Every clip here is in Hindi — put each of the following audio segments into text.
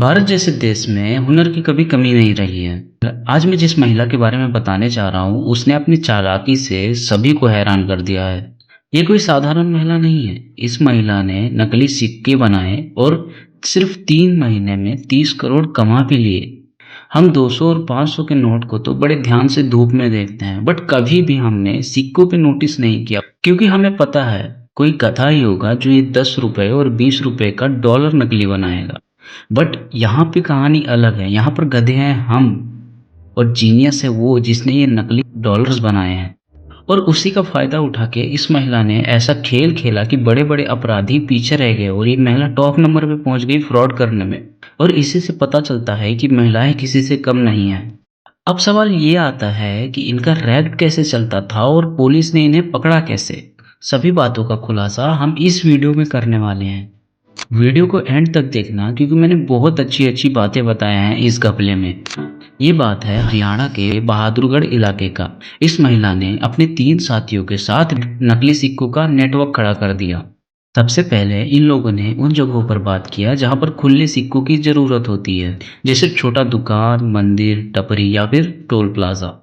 भारत जैसे देश में हुनर की कभी कमी नहीं रही है। आज मैं जिस महिला के बारे में बताने जा रहा हूँ, उसने अपनी चालाकी से सभी को हैरान कर दिया है। ये कोई साधारण महिला नहीं है। इस महिला ने नकली सिक्के बनाए और सिर्फ 3 महीने में 30 करोड़ कमा भी लिए। हम 200 और 500 के नोट को तो बड़े ध्यान से धूप में देखते हैं, बट कभी भी हमने सिक्कों पे नोटिस नहीं किया, क्योंकि हमें पता है कोई गधा ही होगा जो ये 10 रुपए और 20 रुपए का डॉलर नकली बनाएगा। बट यहाँ पे कहानी अलग है। यहाँ पर गधे हैं हम, और जीनियस है वो जिसने ये नकली डॉलर्स बनाए हैं। और उसी का फायदा उठा के इस महिला ने ऐसा खेल खेला कि बड़े बड़े अपराधी पीछे रह गए और ये महिला टॉप नंबर पे पहुंच गई फ्रॉड करने में। और इसी से पता चलता है कि महिलाएं किसी से कम नहीं है। अब सवाल ये आता है कि इनका रैग कैसे चलता था और पुलिस ने इन्हें पकड़ा कैसे। सभी बातों का खुलासा हम इस वीडियो में करने वाले हैं। वीडियो को एंड तक देखना, क्योंकि मैंने बहुत अच्छी अच्छी बातें बताया हैं इस घपले में। ये बात है हरियाणा के बहादुरगढ़ इलाके का। इस महिला ने अपने 3 साथियों के साथ नकली सिक्कों का नेटवर्क खड़ा कर दिया। सबसे पहले इन लोगों ने उन जगहों पर बात किया जहां पर खुले सिक्कों की जरूरत होती है, जैसे छोटा दुकान, मंदिर, टपरी या फिर टोल प्लाजा।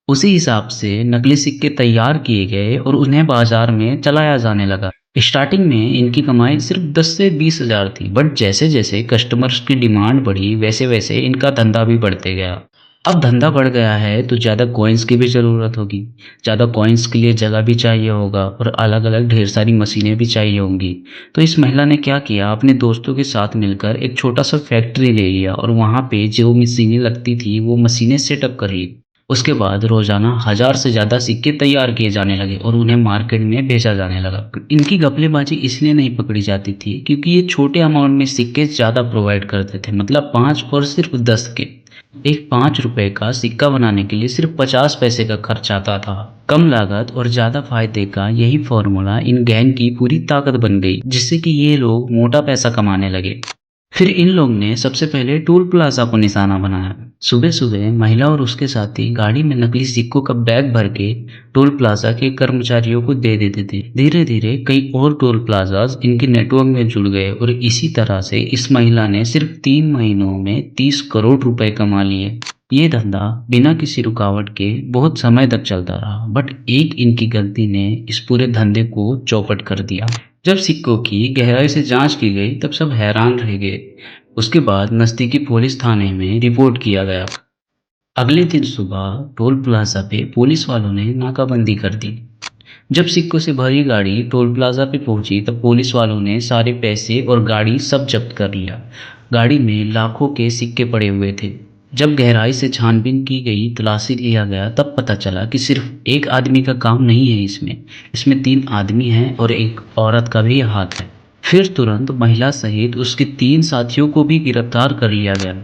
उसी हिसाब से नकली सिक्के तैयार किए गए और उन्हें बाजार में चलाया जाने लगा। स्टार्टिंग में इनकी कमाई सिर्फ 10 से 20 हजार थी, बट जैसे जैसे कस्टमर्स की डिमांड बढ़ी वैसे वैसे इनका धंधा भी बढ़ते गया। अब धंधा बढ़ गया है तो ज़्यादा कॉइन्स की भी ज़रूरत होगी। ज़्यादा कॉइन्स के लिए जगह भी चाहिए होगा और अलग अलग ढेर सारी मशीनें भी चाहिए होंगी। तो इस महिला ने क्या किया, अपने दोस्तों के साथ मिलकर एक छोटा सा फैक्ट्री ले लिया और वहाँ पे जो मशीनें लगती थी वो मशीनें सेटअप कर ली। उसके बाद रोजाना 1000 से ज़्यादा सिक्के तैयार किए जाने लगे और उन्हें मार्केट में बेचा जाने लगा। इनकी घपलेबाजी इसलिए नहीं पकड़ी जाती थी क्योंकि ये छोटे अमाउंट में सिक्के ज़्यादा प्रोवाइड करते थे, मतलब 5 और सिर्फ 10 के। एक 5 रुपए का सिक्का बनाने के लिए सिर्फ 50 पैसे का खर्च आता था। कम लागत और ज़्यादा फायदे का यही फॉर्मूला इन गैंग की पूरी ताकत बन गई, जिससे कि ये लोग मोटा पैसा कमाने लगे। फिर इन लोग ने सबसे पहले टोल प्लाजा को निशाना बनाया। सुबह सुबह महिला और उसके साथी गाड़ी में नकली सिक्कों का बैग भर के टोल प्लाजा के कर्मचारियों को दे देते थे। धीरे धीरे कई और टोल प्लाजाज इनके नेटवर्क में जुड़ गए और इसी तरह से इस महिला ने सिर्फ 3 महीनों में 30 करोड़ रुपए कमा लिए। ये धंधा बिना किसी रुकावट के बहुत समय तक चलता रहा, बट एक इनकी गलती ने इस पूरे धंधे को चौपट कर दिया। जब सिक्कों की गहराई से जांच की गई तब सब हैरान रह गए। उसके बाद नज़दीकी पुलिस थाने में रिपोर्ट किया गया। अगले दिन सुबह टोल प्लाजा पे पुलिस वालों ने नाकाबंदी कर दी। जब सिक्कों से भरी गाड़ी टोल प्लाजा पे पहुंची तब पुलिस वालों ने सारे पैसे और गाड़ी सब जब्त कर लिया। गाड़ी में लाखों के सिक्के पड़े हुए थे। जब गहराई से छानबीन की गई, तलाशी लिया गया, तब पता चला कि सिर्फ एक आदमी का काम नहीं है इसमें। इसमें 3 आदमी हैं और एक औरत का भी हाथ है। फिर तुरंत महिला सहित उसके 3 साथियों को भी गिरफ्तार कर लिया गया।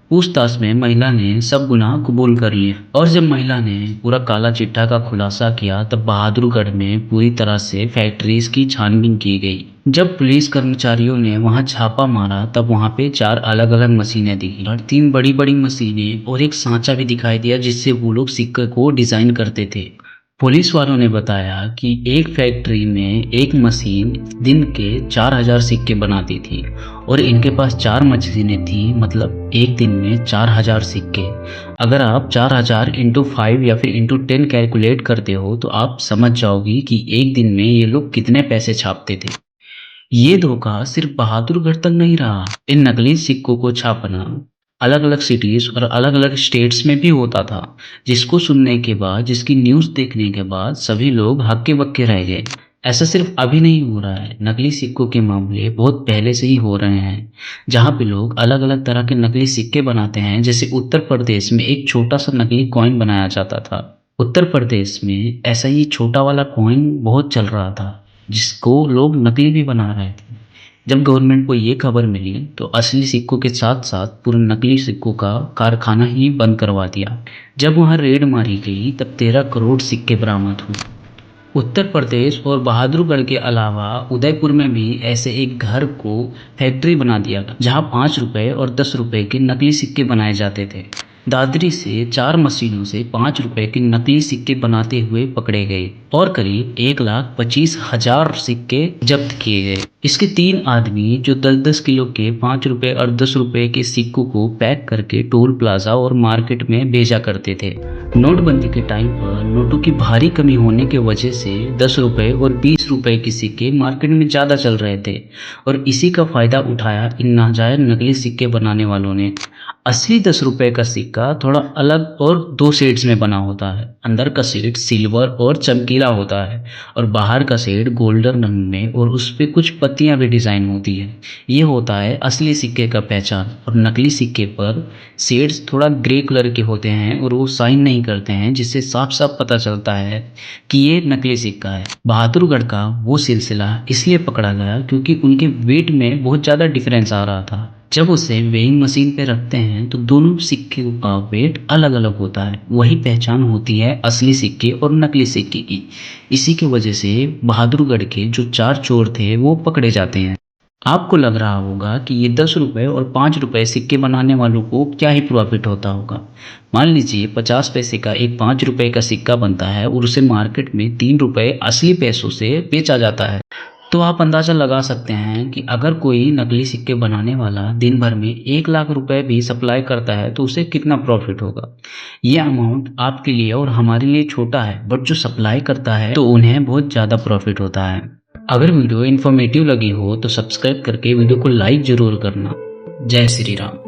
पूछताछ में महिला ने सब गुनाह कबूल कर लिए और जब महिला ने पूरा काला चिट्ठा का खुलासा किया तब बहादुरगढ़ में पूरी तरह से फैक्ट्रीज की छानबीन की गई। जब पुलिस कर्मचारियों ने वहां छापा मारा तब वहां पे 4 अलग-अलग मशीनें दिखी और 3 बड़ी-बड़ी मशीनें और एक सांचा भी दिखाई दिया जिससे वो लोग सिक्के को डिजाइन करते थे। पुलिस वालों ने बताया कि एक फैक्ट्री में एक मशीन दिन के 4000 सिक्के बनाती थी और इनके पास 4 मशीनें थी, मतलब एक दिन में 4000 सिक्के। अगर आप 4000 इंटू 5 या फिर इंटू 10 कैलकुलेट करते हो तो आप समझ जाओगी कि एक दिन में ये लोग कितने पैसे छापते थे। ये धोखा सिर्फ बहादुरगढ़ तक नहीं रहा। इन नकली सिक्कों को छापना अलग अलग सिटीज और अलग अलग स्टेट्स में भी होता था, जिसको सुनने के बाद, जिसकी न्यूज़ देखने के बाद सभी लोग हक्के बक्के रह गए। ऐसा सिर्फ अभी नहीं हो रहा है, नकली सिक्कों के मामले बहुत पहले से ही हो रहे हैं। जहाँ पे लोग अलग अलग तरह के नकली सिक्के बनाते हैं, जैसे उत्तर प्रदेश में एक छोटा सा नकली कॉइन बनाया जाता था। उत्तर प्रदेश में ऐसा ही छोटा वाला कॉइन बहुत चल रहा था, जिसको लोग नकली भी बना रहे थे। जब गवर्नमेंट को ये खबर मिली तो असली सिक्कों के साथ साथ पूरे नकली सिक्कों का कारखाना ही बंद करवा दिया। जब वहाँ रेड मारी गई तब 13 करोड़ सिक्के बरामद हुए। उत्तर प्रदेश और बहादुरगढ़ के अलावा उदयपुर में भी ऐसे एक घर को फैक्ट्री बना दिया जहाँ 5 रुपए और 10 रुपए के नकली सिक्के बनाए जाते थे। दादरी से 4 मशीनों से 5 रुपए के नकली सिक्के बनाते हुए पकड़े गए और करीब 1,25,000 सिक्के जब्त किए गए। इसके 3 आदमी जो 10-10 किलो के 5 रुपए और 10 रुपए के सिक्कों को पैक करके टोल प्लाजा और मार्केट में भेजा करते थे। नोटबंदी के टाइम पर नोटों की भारी कमी होने की वजह से 10 रुपए और 20 रुपए के सिक्के मार्केट में ज़्यादा चल रहे थे और इसी का फायदा उठाया इन नाजायज नकली सिक्के बनाने वालों ने। असली 10 रुपए का सिक्का थोड़ा अलग और 2 शेड्स में बना होता है। अंदर का शेड सिल्वर और चमकीला होता है और बाहर का शेड गोल्डन रंग में और उस पे कुछ पत्तियां भी डिज़ाइन होती है। ये होता है असली सिक्के का पहचान। और नकली सिक्के पर शेड्स थोड़ा ग्रे कलर के होते हैं और वो शाइन नहीं करते हैं, जिससे साफ साफ पता चलता है कि ये नकली सिक्का है। बहादुरगढ़ का वो सिलसिला इसलिए पकड़ा गया क्योंकि उनके वेट में बहुत ज़्यादा डिफरेंस आ रहा था। जब उसे वेइंग मशीन पे रखते हैं तो दोनों सिक्के का वेट अलग अलग होता है। वही पहचान होती है असली सिक्के और नकली सिक्के की। इसी की वजह से बहादुरगढ़ के जो 4 चोर थे वो पकड़े जाते हैं। आपको लग रहा होगा कि ये 10 रुपए और 5 रुपए सिक्के बनाने वालों को क्या ही प्रॉफिट होता होगा। मान लीजिए 50 पैसे का एक 5 रुपए का सिक्का बनता है और उसे मार्केट में 3 रुपए असली पैसों से बेचा जाता है। तो आप अंदाज़ा लगा सकते हैं कि अगर कोई नकली सिक्के बनाने वाला दिन भर में 1 लाख रुपए भी सप्लाई करता है तो उसे कितना प्रॉफिट होगा। ये अमाउंट आपके लिए और हमारे लिए छोटा है, बट जो सप्लाई करता है तो उन्हें बहुत ज़्यादा प्रॉफिट होता है। अगर वीडियो इन्फॉर्मेटिव लगी हो तो सब्सक्राइब करके वीडियो को लाइक ज़रूर करना। जय श्री राम।